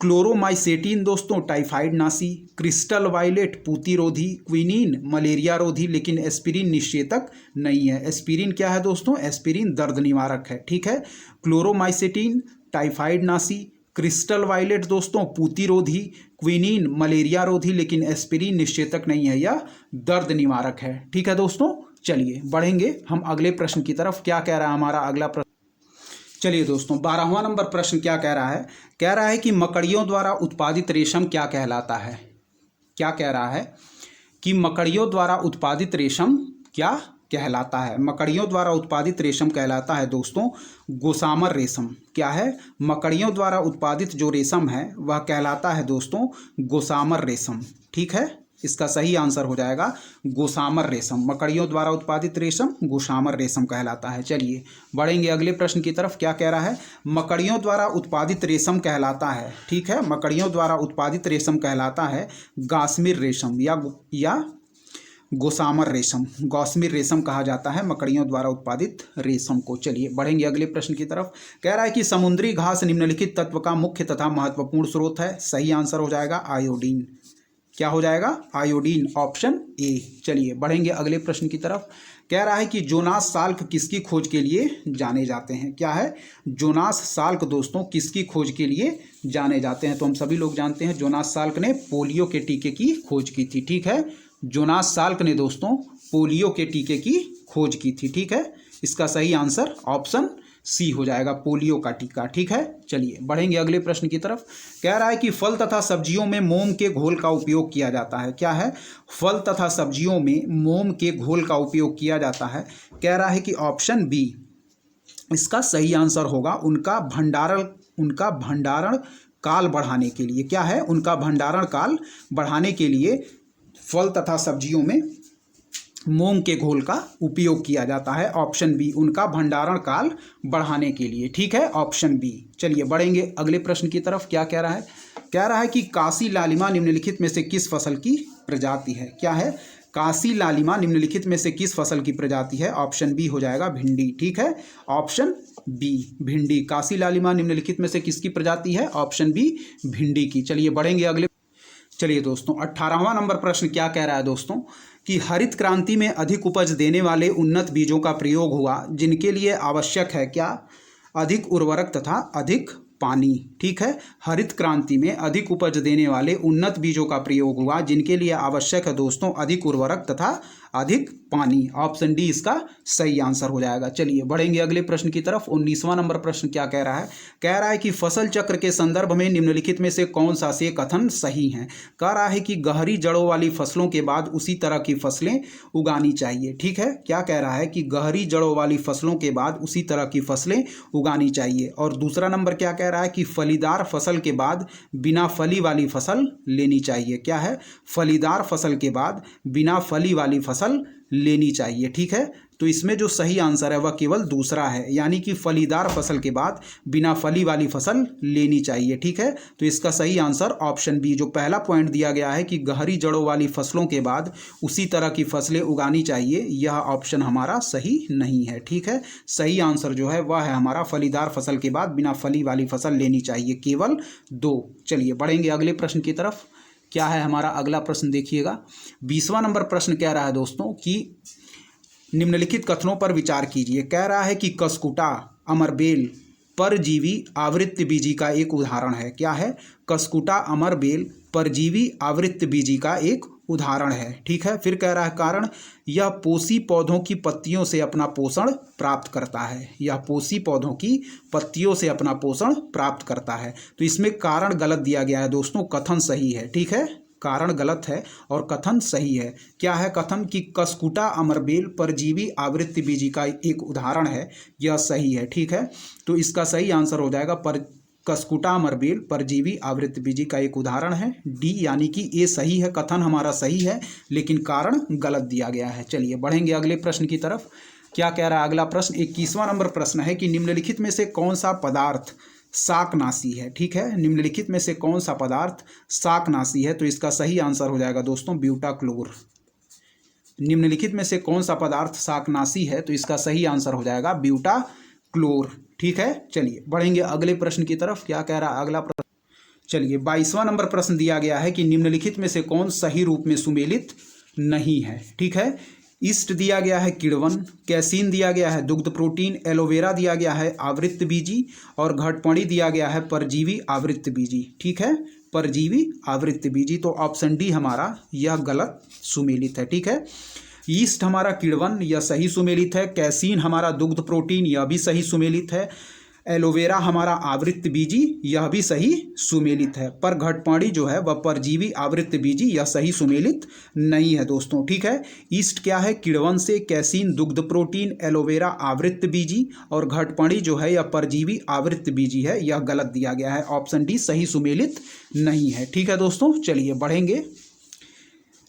Speaker 1: क्लोरोमाइसेटीन दोस्तों टाइफाइड नासी, क्रिस्टल वायलेट पूतिरोधी, क्विनीन मलेरिया रोधी, लेकिन एस्पिरिन निषेचक नहीं है। एस्पिरिन क्या है दोस्तों? एस्पिरिन दर्द निवारक है। ठीक है, क्लोरोमाइसेटीन टाइफाइड नासी, क्रिस्टल वायलेट दोस्तों पूतिरोधी, क्विनीन मलेरिया रोधी, लेकिन एस्पिरिन निश्चेतक नहीं है, यह दर्द निवारक है। ठीक है दोस्तों, चलिए बढ़ेंगे हम अगले प्रश्न की तरफ। क्या कह रहा है हमारा अगला प्रश्न? चलिए दोस्तों 12वां नंबर प्रश्न क्या कह रहा है? कह रहा है कि मकड़ियों द्वारा उत्पादित रेशम क्या कहलाता है? क्या कह रहा है कि मकड़ियों द्वारा उत्पादित रेशम क्या कहलाता है? मकड़ियों द्वारा उत्पादित रेशम कहलाता है दोस्तों गोसामर रेशम। क्या है? मकड़ियों द्वारा उत्पादित जो रेशम है वह कहलाता है दोस्तों गोसामर रेशम। ठीक है, इसका सही आंसर हो जाएगा गोसामर रेशम। मकड़ियों द्वारा उत्पादित रेशम गोसामर रेशम कहलाता है। चलिए बढ़ेंगे अगले प्रश्न की तरफ। क्या कह रहा है? मकड़ियों द्वारा उत्पादित रेशम कहलाता है, ठीक है, मकड़ियों द्वारा उत्पादित रेशम कहलाता है गास्मिर रेशम या गोसामर रेशम। गौसमिर रेशम कहा जाता है मकड़ियों द्वारा उत्पादित रेशम को। चलिए बढ़ेंगे अगले प्रश्न की तरफ। कह रहा है कि समुद्री घास निम्नलिखित तत्व का मुख्य तथा महत्वपूर्ण स्रोत है। सही आंसर हो जाएगा आयोडीन। क्या हो जाएगा? Iodine, option A. चलिए बढ़ेंगे अगले प्रश्न की तरफ। कह रहा है कि जोनास साल्क किसकी खोज के लिए जाने जाते हैं? क्या है? जोनास साल्क दोस्तों किसकी खोज के लिए जाने जाते हैं? तो हम सभी लोग जानते हैं जोनास साल्क ने पोलियो के टीके की खोज की थी। ठीक है, जोनास साल्क ने दोस्तों पोलियो के टीके की खोज की थी। ठीक है, इसका सही आंसर ऑप्शन सी हो जाएगा, पोलियो का टीका। ठीक है, चलिए बढ़ेंगे अगले प्रश्न की तरफ। कह रहा है कि फल तथा सब्जियों में मोम के घोल का उपयोग किया जाता है। क्या है? फल तथा सब्जियों में मोम के घोल का उपयोग किया जाता है। कह रहा है कि ऑप्शन बी इसका सही आंसर होगा उनका भंडारण काल बढ़ाने के लिए। क्या है? उनका भंडारण काल बढ़ाने के लिए फल तथा सब्जियों में मोम के घोल का उपयोग किया जाता है। ऑप्शन बी, उनका भंडारण काल बढ़ाने के लिए। ठीक है, ऑप्शन बी। चलिए बढ़ेंगे अगले प्रश्न की तरफ। क्या कह रहा है? कह रहा है कि काशी लालिमा निम्नलिखित में से किस फसल की प्रजाति है? क्या है? काशी लालिमा निम्नलिखित में से किस फसल की प्रजाति है? ऑप्शन बी हो जाएगा भिंडी। ठीक है, ऑप्शन बी भिंडी। काशी लालिमा निम्नलिखित में से किसकी प्रजाति है? ऑप्शन बी भिंडी की। चलिए बढ़ेंगे अगले। चलिए दोस्तों 18वां नंबर प्रश्न क्या कह रहा है दोस्तों कि हरित क्रांति में अधिक उपज देने वाले उन्नत बीजों का प्रयोग हुआ जिनके लिए आवश्यक है क्या? अधिक उर्वरक तथा अधिक पानी। ठीक है, हरित क्रांति में अधिक उपज देने वाले उन्नत बीजों का प्रयोग हुआ जिनके लिए आवश्यक है दोस्तों अधिक उर्वरक तथा अधिक पानी। ऑप्शन डी इसका सही आंसर हो जाएगा। चलिए बढ़ेंगे अगले प्रश्न की तरफ। 19वां नंबर प्रश्न क्या कह रहा है? कह रहा है कि फसल चक्र के संदर्भ में निम्नलिखित में से कौन सा से कथन सही है? कह रहा है कि गहरी जड़ों वाली फसलों के बाद उसी तरह की फसलें उगानी चाहिए। ठीक है, क्या कह रहा है कि गहरी जड़ों वाली फसलों के बाद उसी तरह की फसलें उगानी चाहिए। और दूसरा नंबर क्या कह रहा है कि फलीदार फसल के बाद बिना फली वाली फसल लेनी चाहिए। क्या है? फलीदार फसल के बाद बिना फली वाली फसल लेनी चाहिए। ठीक है, तो इसमें जो सही आंसर है वह केवल दूसरा है, यानी कि फलीदार फसल के बाद बिना फली वाली फसल लेनी चाहिए। ठीक है, तो इसका सही आंसर ऑप्शन बी, जो पहला पॉइंट दिया गया है कि गहरी जड़ों वाली फसलों के बाद उसी तरह की फसलें उगानी चाहिए, यह ऑप्शन हमारा सही नहीं है। ठीक है, सही आंसर जो है वह है हमारा फलीदार फसल के बाद बिना फली वाली फसल लेनी चाहिए, केवल दो। चलिए बढ़ेंगे अगले प्रश्न की तरफ। क्या है हमारा अगला प्रश्न? देखिएगा 20वां नंबर प्रश्न कह रहा है दोस्तों कि निम्नलिखित कथनों पर विचार कीजिए। कह रहा है कि कसकुटा अमरबेल परजीवी आवृत्तबीजी का एक उदाहरण है। क्या है? कसकुटा अमरबेल परजीवी आवृत्तबीजी का एक उदाहरण है। ठीक है, फिर कह रहा है कारण यह पोषी पौधों की पत्तियों से अपना पोषण प्राप्त करता है। यह पोषी पौधों की पत्तियों से अपना पोषण प्राप्त करता है। तो इसमें कारण गलत दिया गया है दोस्तों, कथन सही है। ठीक है, कारण गलत है और कथन सही है। क्या है कथन? कि कसकुटा अमरबेल परजीवी आवृत्तबीजी का एक उदाहरण है, यह सही है। ठीक है, तो इसका सही आंसर हो जाएगा कसकुटा अमरबेल परजीवी आवृत्तबीजी का एक उदाहरण है, डी, यानी कि ए सही है, कथन हमारा सही है लेकिन कारण गलत दिया गया है। चलिए बढ़ेंगे अगले प्रश्न की तरफ। क्या कह रहा है अगला प्रश्न? 21वां नंबर प्रश्न है कि निम्नलिखित में से कौन सा पदार्थ शाकनाशी है? ठीक है, निम्नलिखित में से कौन सा पदार्थ शाकनाशी है? तो इसका सही आंसर हो जाएगा दोस्तों ब्यूटाक्लोर। निम्नलिखित में से कौन सा पदार्थ शाकनाशी है? तो इसका सही आंसर हो जाएगा ब्यूटाक्लोर। ठीक है, चलिए बढ़ेंगे अगले प्रश्न की तरफ। क्या कह रहा है अगला प्रश्न? चलिए 22वां नंबर प्रश्न दिया गया है कि निम्नलिखित में से कौन सही रूप में सुमेलित नहीं है। ठीक है, ईस्ट दिया गया है किण्वन, कैसीन दिया गया है दुग्ध प्रोटीन, एलोवेरा दिया गया है आवृत्त बीजी और घटपड़ी दिया गया है परजीवी आवृत्त बीजी। ठीक है, परजीवी आवृत्त बीजी। तो ऑप्शन डी हमारा यह गलत सुमेलित है। ठीक है, ईस्ट हमारा किण्वन, यह सही सुमेलित है। कैसीन हमारा दुग्ध प्रोटीन, यह भी सही सुमेलित है। एलोवेरा हमारा आवृत्त बीजी, यह भी सही सुमेलित है। पर घटपड़ी जो है वह परजीवी आवृत्त बीजी, यह सही सुमेलित नहीं है दोस्तों। ठीक है, ईस्ट क्या है किण्वन से, कैसीन दुग्ध प्रोटीन, एलोवेरा आवृत्त बीजी और घटपड़ी जो है यह परजीवी आवृत्त बीजी है, यह गलत दिया गया है। ऑप्शन डी सही सुमेलित नहीं है। ठीक है दोस्तों, चलिए बढ़ेंगे।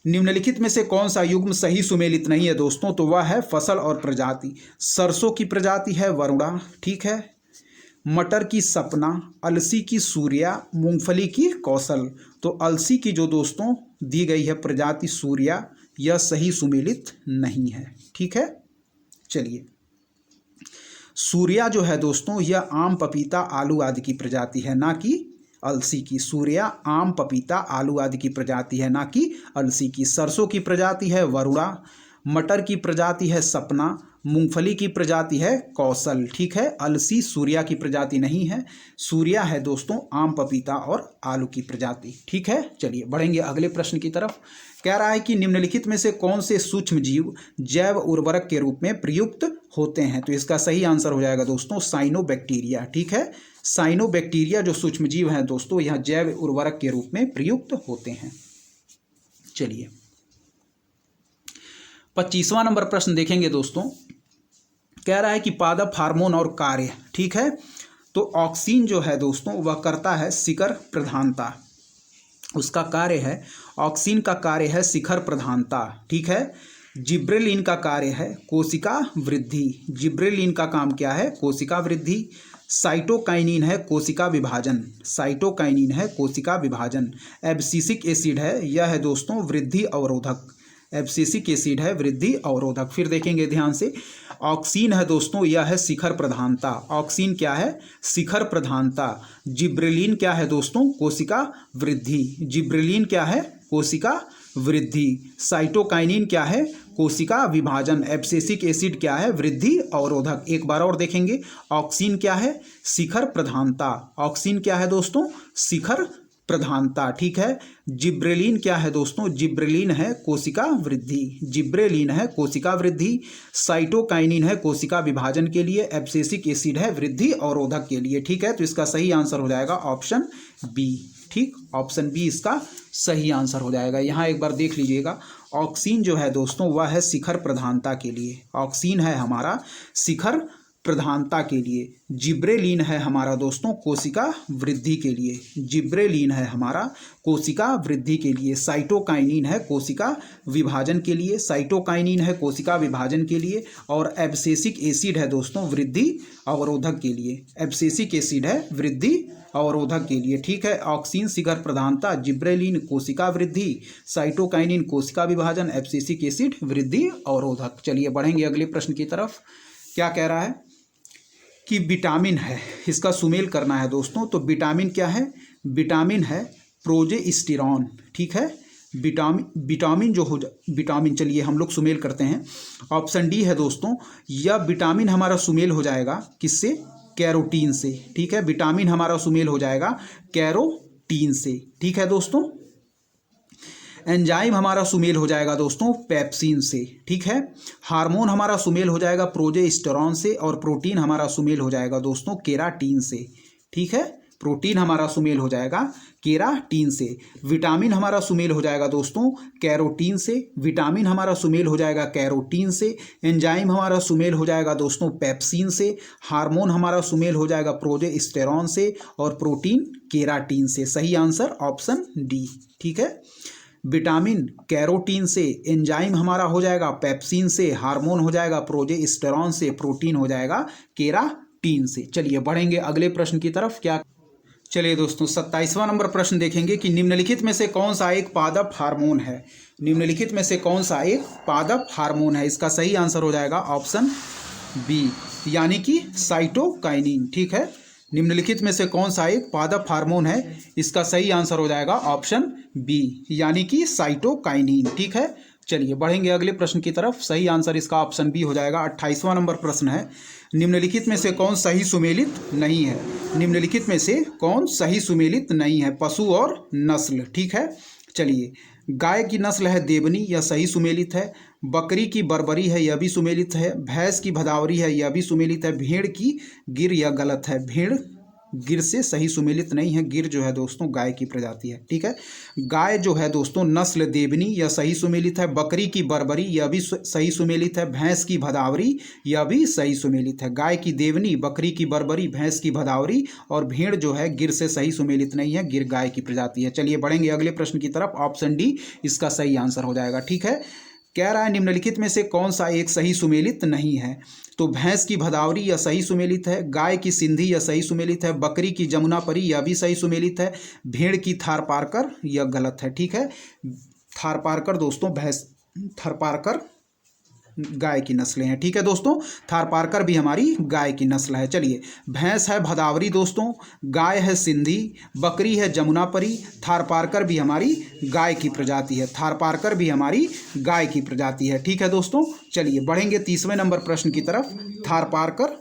Speaker 1: निम्नलिखित में से कौन सा युग्म सही सुमेलित नहीं है दोस्तों? तो वह है फसल और प्रजाति। सरसों की प्रजाति है वरुणा, ठीक है, मटर की सपना, अलसी की सूर्या, मूंगफली की कौशल। तो अलसी की जो दोस्तों दी गई है प्रजाति सूर्या, यह सही सुमेलित नहीं है। ठीक है, चलिए, सूर्या जो है दोस्तों यह आम, पपीता, आलू आदि की प्रजाति है, ना कि अलसी की। सूर्या आम, पपीता, आलू आदि की प्रजाति है, ना कि अलसी की। सरसों की प्रजाति है वरुणा, मटर की प्रजाति है सपना, मूंगफली की प्रजाति है कौशल। ठीक है, अलसी सूर्या की प्रजाति नहीं है, सूर्या है दोस्तों आम, पपीता और आलू की प्रजाति। ठीक है, चलिए बढ़ेंगे अगले प्रश्न की तरफ। कह रहा है कि निम्नलिखित में से कौन से सूक्ष्म जीव जैव उर्वरक के रूप में प्रयुक्त होते हैं? तो इसका सही आंसर हो जाएगा दोस्तों साइनोबैक्टीरिया। ठीक है, साइनोबैक्टीरिया जो सूक्ष्म जीव हैं दोस्तों यह जैव उर्वरक के रूप में प्रयुक्त होते हैं। चलिए 25वां नंबर प्रश्न देखेंगे दोस्तों। कह रहा है कि पादप हार्मोन और कार्य। ठीक है, तो ऑक्सीन जो है दोस्तों वह करता है शिखर प्रधानता, उसका कार्य है, ऑक्सीन का कार्य है शिखर प्रधानता। ठीक है, जिब्रेलिन का कार्य है कोशिका वृद्धि, जिब्रेलिन का काम क्या है? कोशिका वृद्धि। साइटोकाइनिन है कोशिका विभाजन, साइटोकाइनिन है कोशिका विभाजन। एब्सिसिक एसिड है, यह है दोस्तों वृद्धि अवरोधक, एब्सिसिक एसिड है वृद्धि अवरोधक। फिर देखेंगे ध्यान से, ऑक्सीन है दोस्तों यह है शिखर प्रधानता, ऑक्सीन क्या है? शिखर प्रधानता। जिब्रेलिन क्या है दोस्तों? कोशिका वृद्धि, जिब्रेलिन क्या है? कोशिका वृद्धि। साइटोकाइनिन क्या है? कोशिका विभाजन। एब्सिसिक एसिड क्या है? वृद्धि अवरोधक। एक बार और देखेंगे, ऑक्सीन क्या है? शिखर प्रधानता, ऑक्सीन क्या है दोस्तों? शिखर प्रधानता। ठीक है, जिब्रेलिन क्या है दोस्तों? जिब्रेलिन है कोशिका वृद्धि, जिब्रेलिन है कोशिका वृद्धि। साइटोकाइनिन है कोशिका विभाजन के लिए, एब्सिसिक एसिड है वृद्धि अवरोधक के लिए। ठीक है, तो इसका सही आंसर हो जाएगा ऑप्शन बी। ठीक, ऑप्शन बी इसका सही आंसर हो जाएगा। यहाँ एक बार देख लीजिएगा, ऑक्सीन जो है दोस्तों वह है शिखर प्रधानता के लिए, ऑक्सीन है हमारा शिखर प्रधानता के लिए। जिब्रेलिन है हमारा दोस्तों कोशिका वृद्धि के लिए, जिब्रेलिन है हमारा कोशिका वृद्धि के लिए। साइटोकाइनिन है कोशिका विभाजन के लिए, साइटोकाइनिन है कोशिका विभाजन के लिए। और एब्सिसिक एसिड है दोस्तों वृद्धि अवरोधक के लिए, एब्सिसिक एसिड है वृद्धि अवरोधक के लिए। ठीक है, ऑक्सीन शिखर प्रधानता, जिब्रेलिन कोशिका वृद्धि, साइटोकाइनिन कोशिका विभाजन, एब्सिसिक एसिड वृद्धि अवरोधक। चलिए बढ़ेंगे अगले प्रश्न की तरफ। क्या कह रहा है कि विटामिन है, इसका सुमेल करना है दोस्तों। तो विटामिन क्या है? विटामिन है प्रोजेस्टेरॉन। ठीक है, विटामिन जो हो विटामिन, चलिए हम लोग सुमेल करते हैं। ऑप्शन डी है दोस्तों, यह विटामिन हमारा सुमेल हो जाएगा किससे? कैरोटीन से। ठीक है, विटामिन हमारा सुमेल हो जाएगा कैरोटीन से। ठीक है दोस्तों, एंजाइम हमारा सुमेल हो जाएगा दोस्तों पेप्सिन से। ठीक है, हार्मोन हमारा सुमेल हो जाएगा प्रोजेस्टेरॉन से और प्रोटीन हमारा सुमेल हो जाएगा दोस्तों केराटिन से। ठीक है, प्रोटीन हमारा सुमेल हो जाएगा केराटिन से। विटामिन हमारा सुमेल हो जाएगा दोस्तों कैरोटीन से, विटामिन हमारा सुमेल हो जाएगा कैरोटीन से। एंजाइम हमारा सुमेल हो जाएगा दोस्तों पेप्सिन से, हार्मोन हमारा सुमेल हो जाएगा प्रोजेस्टेरॉन से और प्रोटीन केराटिन से। सही आंसर ऑप्शन डी। ठीक है, विटामिन कैरोटीन से, एंजाइम हमारा हो जाएगा पेप्सिन से, हार्मोन हो जाएगा प्रोजेस्टेरॉन से, प्रोटीन हो जाएगा केराटिन से। चलिए बढ़ेंगे अगले प्रश्न की तरफ। क्या चलिए दोस्तों 27वां नंबर प्रश्न देखेंगे कि निम्नलिखित में से कौन सा एक पादप हार्मोन है? निम्नलिखित में से कौन सा एक पादप हार्मोन है? इसका सही आंसर हो जाएगा ऑप्शन बी, यानी कि साइटोकाइनिन। ठीक है, निम्नलिखित में से कौन सा एक पादप हार्मोन है? इसका सही आंसर हो जाएगा ऑप्शन बी, यानी कि साइटोकाइनिन। ठीक है, चलिए बढ़ेंगे अगले प्रश्न की तरफ। सही आंसर इसका ऑप्शन बी हो जाएगा। 28वां नंबर प्रश्न है, निम्नलिखित में से कौन सही सुमेलित नहीं है? निम्नलिखित में से कौन सही सुमेलित नहीं है? पशु और नस्ल। ठीक है, चलिए। गाय की नस्ल है देवनी, यह सही सुमेलित है। बकरी की बर्बरी है, यह भी सुमेलित है। भैंस की भदावरी है, यह भी सुमेलित है। भेड़ की गिर, यह गलत है। भेड़ गिर से सही सुमेलित नहीं है। गिर जो है दोस्तों गाय की प्रजाति है। ठीक है, गाय जो है दोस्तों नस्ल देवनी, यह सही सुमेलित है। बकरी की बर्बरी, यह भी सही सुमेलित है। भैंस की भदावरी, यह भी सही सुमेलित है। गाय की देवनी, बकरी की बर्बरी, भैंस की भदावरी और भेड़ जो है गिर से सही सुमेलित नहीं है। गिर गाय की प्रजाति है। चलिए बढ़ेंगे अगले प्रश्न की तरफ। ऑप्शन डी इसका सही आंसर हो जाएगा। ठीक है, कह रहा है निम्नलिखित में से कौन सा एक सही सुमेलित नहीं है? तो भैंस की भदावरी यह सही सुमेलित है। गाय की सिंधी यह सही सुमेलित है। बकरी की जमुनापरी यह भी सही सुमेलित है। भेड़ की थारपारकर यह गलत है। ठीक है, थारपारकर दोस्तों भैंस, थारपारकर गाय की नस्लें हैं। ठीक है दोस्तों, थारपारकर भी हमारी गाय की नस्ल है। चलिए, भैंस है भदावरी दोस्तों, गाय है सिंधी, बकरी है जमुनापरी, थारपारकर भी हमारी गाय की प्रजाति है। थारपारकर भी हमारी गाय की प्रजाति है। ठीक है दोस्तों, चलिए बढ़ेंगे 30वें नंबर प्रश्न की तरफ। थारपारकर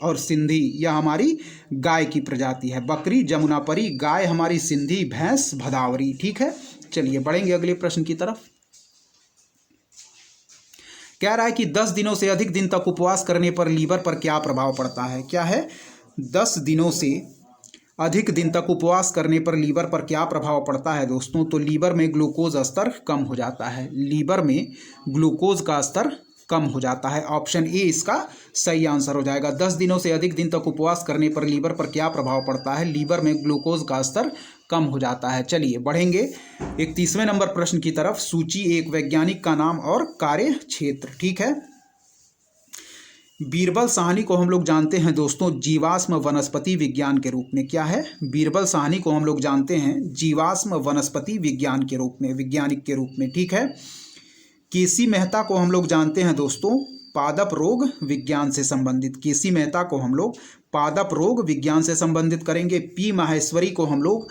Speaker 1: और सिंधी यह हमारी गाय की प्रजाति है। बकरी जमुनापरी, गाय हमारी सिंधी, भैंस भदावरी। ठीक है, चलिए बढ़ेंगे अगले प्रश्न की तरफ। कह रहा है कि 10 दिनों से अधिक दिन तक उपवास करने पर लीवर पर क्या प्रभाव पड़ता है? क्या है? 10 दिनों से अधिक दिन तक उपवास करने पर लीवर पर क्या प्रभाव पड़ता है दोस्तों? तो लीवर में ग्लूकोज स्तर कम हो जाता है। लीवर में ग्लूकोज का स्तर कम हो जाता है। ऑप्शन ए इसका सही आंसर हो जाएगा। 10 दिनों से अधिक दिन तक उपवास करने पर लीवर पर क्या प्रभाव पड़ता है? लीवर में ग्लूकोज का स्तर कम हो जाता है। चलिए बढ़ेंगे 31वें नंबर प्रश्न की तरफ। सूची एक वैज्ञानिक का नाम और कार्य क्षेत्र। ठीक है, बीरबल साहनी को हम लोग जानते हैं दोस्तों जीवाश्म वनस्पति विज्ञान के रूप में। क्या है? बीरबल साहनी को हम लोग जानते हैं जीवाश्म वनस्पति विज्ञान के रूप में, वैज्ञानिक के रूप में। ठीक है, केसी मेहता को हम लोग जानते हैं दोस्तों पादप रोग विज्ञान से संबंधित। केसी मेहता को हम लोग पादप रोग विज्ञान से संबंधित करेंगे। पी माहेश्वरी को हम लोग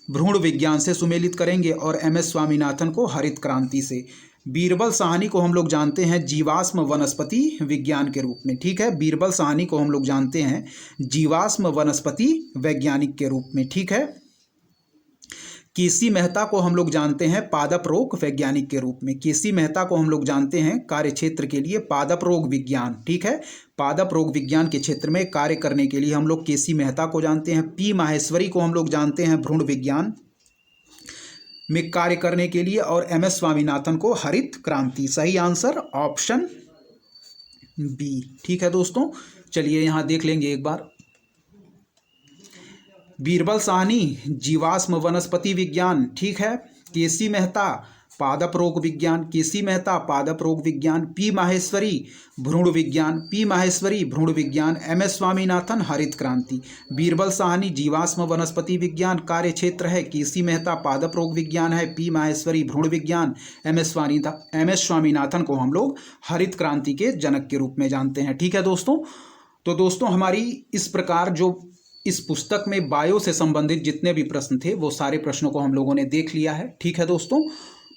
Speaker 1: भ्रूण विज्ञान से सुमेलित करेंगे और MS स्वामीनाथन को हरित क्रांति से। बीरबल साहनी को हम लोग जानते हैं जीवाश्म वनस्पति विज्ञान के रूप में। ठीक है, बीरबल साहनी को हम लोग जानते हैं जीवाश्म वनस्पति वैज्ञानिक के रूप में। ठीक है, केसी मेहता को हम लोग जानते हैं पादप रोग वैज्ञानिक के रूप में। केसी मेहता को हम लोग जानते हैं कार्य क्षेत्र के लिए पादप रोग विज्ञान। ठीक है, पादप रोग विज्ञान के क्षेत्र में कार्य करने के लिए हम लोग केसी मेहता को जानते हैं। पी माहेश्वरी को हम लोग जानते हैं भ्रूण विज्ञान में कार्य करने के लिए और MS स्वामीनाथन को हरित क्रांति। सही आंसर ऑप्शन बी। ठीक है दोस्तों, चलिए यहाँ देख लेंगे एक बार। बीरबल साहनी जीवाश्म वनस्पति विज्ञान। ठीक है, केसी मेहता पादप रोग विज्ञान, केसी मेहता पादप रोग विज्ञान। पी माहेश्वरी भ्रूण विज्ञान, पी माहेश्वरी भ्रूण विज्ञान। MS स्वामीनाथन हरित क्रांति। बीरबल साहनी जीवाश्म वनस्पति विज्ञान, कार्य क्षेत्र है केसी मेहता पादप रोग विज्ञान है। पी माहेश्वरी भ्रूण विज्ञान। MS स्वामीनाथन को हम लोग हरित क्रांति के जनक के रूप में जानते हैं। ठीक है दोस्तों, तो दोस्तों हमारी इस प्रकार जो इस पुस्तक में बायो से संबंधित जितने भी प्रश्न थे वो सारे प्रश्नों को हम लोगों ने देख लिया है। ठीक है दोस्तों,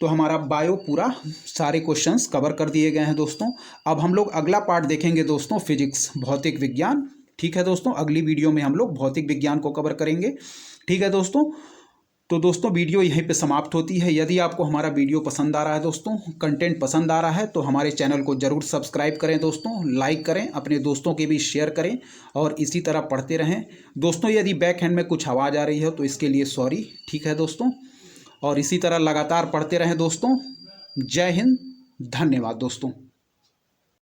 Speaker 1: तो हमारा बायो पूरा सारे क्वेश्चंस कवर कर दिए गए हैं दोस्तों। अब हम लोग अगला पार्ट देखेंगे दोस्तों फिजिक्स, भौतिक विज्ञान। ठीक है दोस्तों, अगली वीडियो में हम लोग भौतिक विज्ञान को कवर करेंगे। ठीक है दोस्तों, तो दोस्तों वीडियो यहीं पे समाप्त होती है। यदि आपको हमारा वीडियो पसंद आ रहा है दोस्तों, कंटेंट पसंद आ रहा है तो हमारे चैनल को ज़रूर सब्सक्राइब करें दोस्तों, लाइक करें, अपने दोस्तों के भी शेयर करें और इसी तरह पढ़ते रहें दोस्तों। यदि बैक हैंड में कुछ आवाज़ आ रही है तो इसके लिए सॉरी। ठीक है दोस्तों, और इसी तरह लगातार पढ़ते रहें दोस्तों। जय हिंद, धन्यवाद दोस्तों।